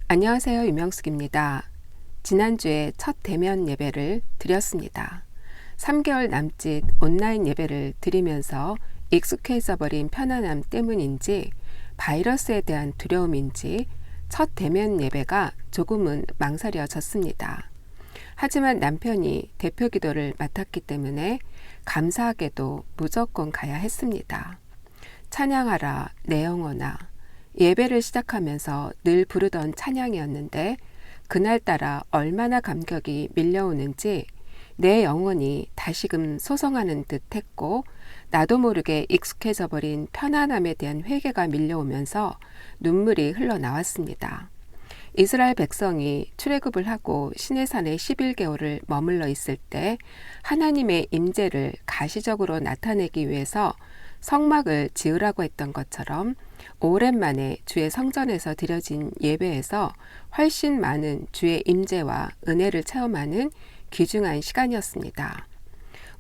안녕하세요. 유명숙입니다. 지난주에 첫 대면 예배를 드렸습니다. 3개월 남짓 온라인 예배를 드리면서 익숙해져 버린 편안함 때문인지 바이러스에 대한 두려움인지 첫 대면 예배가 조금은 망설여졌습니다. 하지만 남편이 대표 기도를 맡았기 때문에 감사하게도 무조건 가야 했습니다. 찬양하라 내 영혼아, 예배를 시작하면서 늘 부르던 찬양이었는데 그날따라 얼마나 감격이 밀려오는지 내 영혼이 다시금 소성하는 듯 했고, 나도 모르게 익숙해져 버린 편안함에 대한 회개가 밀려오면서 눈물이 흘러나왔습니다. 이스라엘 백성이 출애굽을 하고 시내산에 11개월을 머물러 있을 때 하나님의 임재를 가시적으로 나타내기 위해서 성막을 지으라고 했던 것처럼 오랜만에 주의 성전에서 드려진 예배에서 훨씬 많은 주의 임재와 은혜를 체험하는 귀중한 시간이었습니다.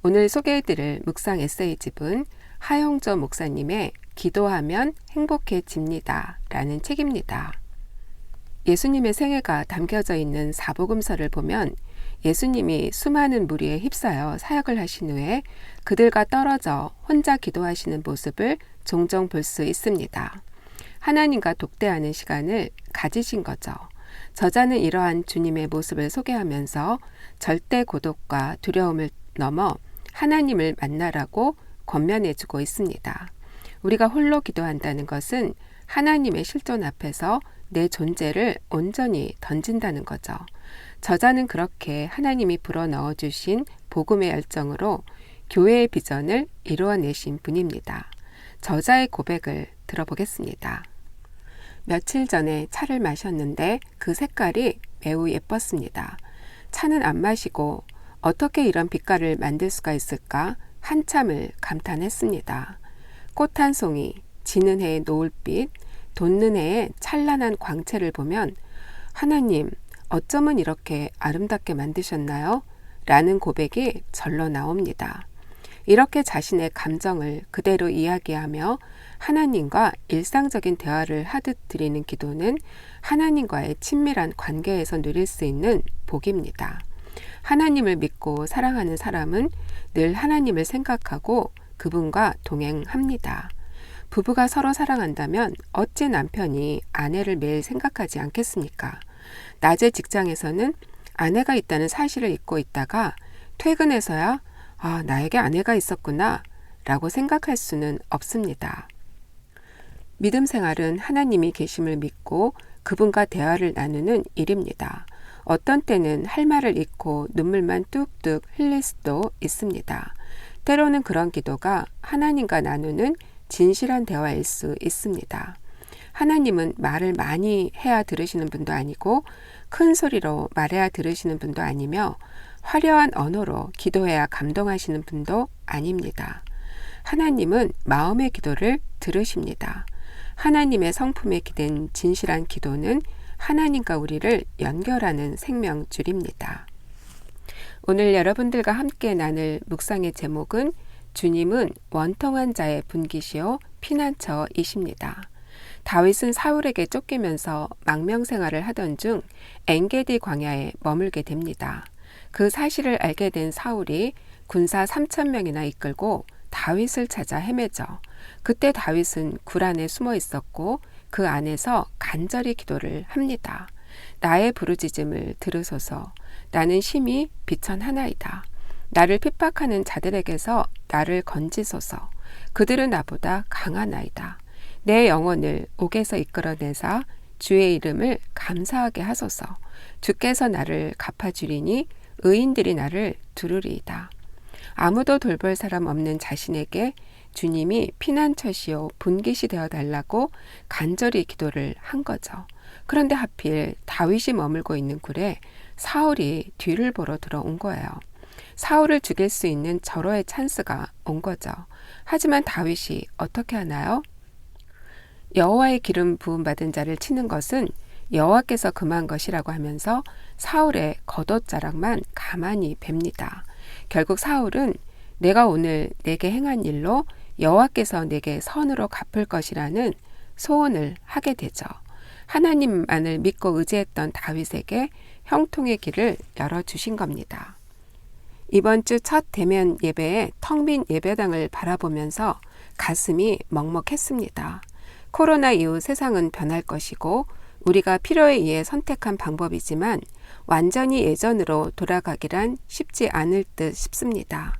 오늘 소개해드릴 묵상 에세이집은 하용조 목사님의 기도하면 행복해집니다 라는 책입니다. 예수님의 생애가 담겨져 있는 사복음서를 보면 예수님이 수많은 무리에 휩싸여 사역을 하신 후에 그들과 떨어져 혼자 기도하시는 모습을 종종 볼 수 있습니다. 하나님과 독대하는 시간을 가지신 거죠. 저자는 이러한 주님의 모습을 소개하면서 절대 고독과 두려움을 넘어 하나님을 만나라고 권면해주고 있습니다. 우리가 홀로 기도한다는 것은 하나님의 실존 앞에서 내 존재를 온전히 던진다는 거죠. 저자는 그렇게 하나님이 불어넣어 주신 복음의 열정으로 교회의 비전을 이루어내신 분입니다. 저자의 고백을 들어보겠습니다. 며칠 전에 차를 마셨는데 그 색깔이 매우 예뻤습니다. 차는 안 마시고 어떻게 이런 빛깔을 만들 수가 있을까 한참을 감탄했습니다. 꽃 한 송이, 지는 해의 노을빛, 돋는 해의 찬란한 광채를 보면 하나님, 어쩌면 이렇게 아름답게 만드셨나요? 라는 고백이 절로 나옵니다. 이렇게 자신의 감정을 그대로 이야기하며 하나님과 일상적인 대화를 하듯 드리는 기도는 하나님과의 친밀한 관계에서 누릴 수 있는 복입니다. 하나님을 믿고 사랑하는 사람은 늘 하나님을 생각하고 그분과 동행합니다. 부부가 서로 사랑한다면 어찌 남편이 아내를 매일 생각하지 않겠습니까? 낮에 직장에서는 아내가 있다는 사실을 잊고 있다가 퇴근해서야 나에게 아내가 있었구나 라고 생각할 수는 없습니다. 믿음 생활은 하나님이 계심을 믿고 그분과 대화를 나누는 일입니다. 어떤 때는 할 말을 잃고 눈물만 뚝뚝 흘릴 수도 있습니다. 때로는 그런 기도가 하나님과 나누는 진실한 대화일 수 있습니다. 하나님은 말을 많이 해야 들으시는 분도 아니고 큰 소리로 말해야 들으시는 분도 아니며 화려한 언어로 기도해야 감동하시는 분도 아닙니다. 하나님은 마음의 기도를 들으십니다. 하나님의 성품에 기댄 진실한 기도는 하나님과 우리를 연결하는 생명줄입니다. 오늘 여러분들과 함께 나눌 묵상의 제목은 주님은 원통한 자의 분기시요 피난처이십니다. 다윗은 사울에게 쫓기면서 망명생활을 하던 중 엔게디 광야에 머물게 됩니다. 그 사실을 알게 된 사울이 군사 3,000명이나 이끌고 다윗을 찾아 헤매죠. 그때 다윗은 굴 안에 숨어 있었고 그 안에서 간절히 기도를 합니다. 나의 부르짖음을 들으소서. 나는 심히 비천하나이다. 나를 핍박하는 자들에게서 나를 건지소서. 그들은 나보다 강하나이다. 내 영혼을 옥에서 이끌어내사 주의 이름을 감사하게 하소서. 주께서 나를 갚아주리니 의인들이 나를 두루리이다. 아무도 돌볼 사람 없는 자신에게 주님이 피난처시요 분깃이 되어달라고 간절히 기도를 한 거죠. 그런데 하필 다윗이 머물고 있는 굴에 사울이 뒤를 보러 들어온 거예요. 사울을 죽일 수 있는 절호의 찬스가 온 거죠. 하지만 다윗이 어떻게 하나요? 여호와의 기름 부음 받은 자를 치는 것은 여호와께서 금한 것이라고 하면서 사울의 겉옷자락만 가만히 뵙니다. 결국 사울은 내가 오늘 내게 행한 일로 여호와께서 내게 선으로 갚을 것이라는 소원을 하게 되죠. 하나님만을 믿고 의지했던 다윗에게 형통의 길을 열어주신 겁니다. 이번 주 첫 대면 예배에 텅 빈 예배당을 바라보면서 가슴이 먹먹했습니다. 코로나 이후 세상은 변할 것이고 우리가 필요에 의해 선택한 방법이지만 완전히 예전으로 돌아가기란 쉽지 않을 듯 싶습니다.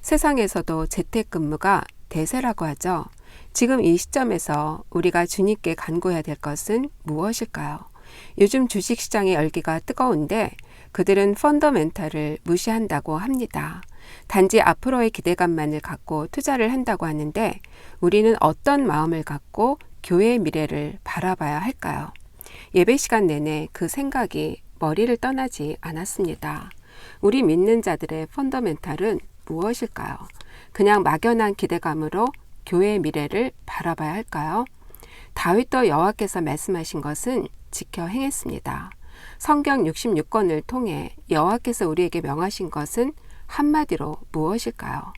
세상에서도 재택근무가 대세라고 하죠. 지금 이 시점에서 우리가 주님께 간구해야 될 것은 무엇일까요? 요즘 주식시장의 열기가 뜨거운데 그들은 펀더멘탈을 무시한다고 합니다. 단지 앞으로의 기대감만을 갖고 투자를 한다고 하는데 우리는 어떤 마음을 갖고 교회의 미래를 바라봐야 할까요? 예배 시간 내내 그 생각이 머리를 떠나지 않았습니다. 우리 믿는 자들의 펀더멘탈은 무엇일까요? 그냥 막연한 기대감으로 교회의 미래를 바라봐야 할까요? 다윗도 여호와께서 말씀하신 것은 지켜 행했습니다. 성경 66권을 통해 여호와께서 우리에게 명하신 것은 한마디로 무엇일까요?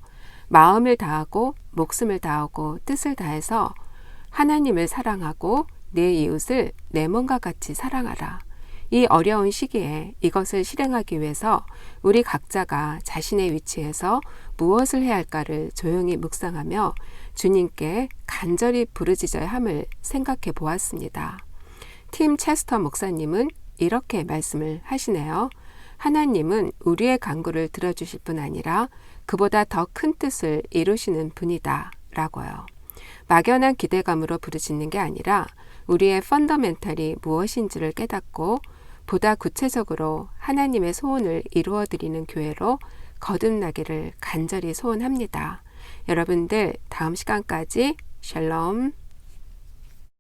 마음을 다하고 목숨을 다하고 뜻을 다해서 하나님을 사랑하고 내 이웃을 내 몸과 같이 사랑하라. 이 어려운 시기에 이것을 실행하기 위해서 우리 각자가 자신의 위치에서 무엇을 해야 할까를 조용히 묵상하며 주님께 간절히 부르짖어야 함을 생각해 보았습니다. 팀 체스터 목사님은 이렇게 말씀을 하시네요. 하나님은 우리의 간구를 들어주실 뿐 아니라 그보다 더 큰 뜻을 이루시는 분이다 라고요. 막연한 기대감으로 부르짖는 게 아니라 우리의 펀더멘탈이 무엇인지를 깨닫고 보다 구체적으로 하나님의 소원을 이루어드리는 교회로 거듭나기를 간절히 소원합니다. 여러분들 다음 시간까지 샬롬.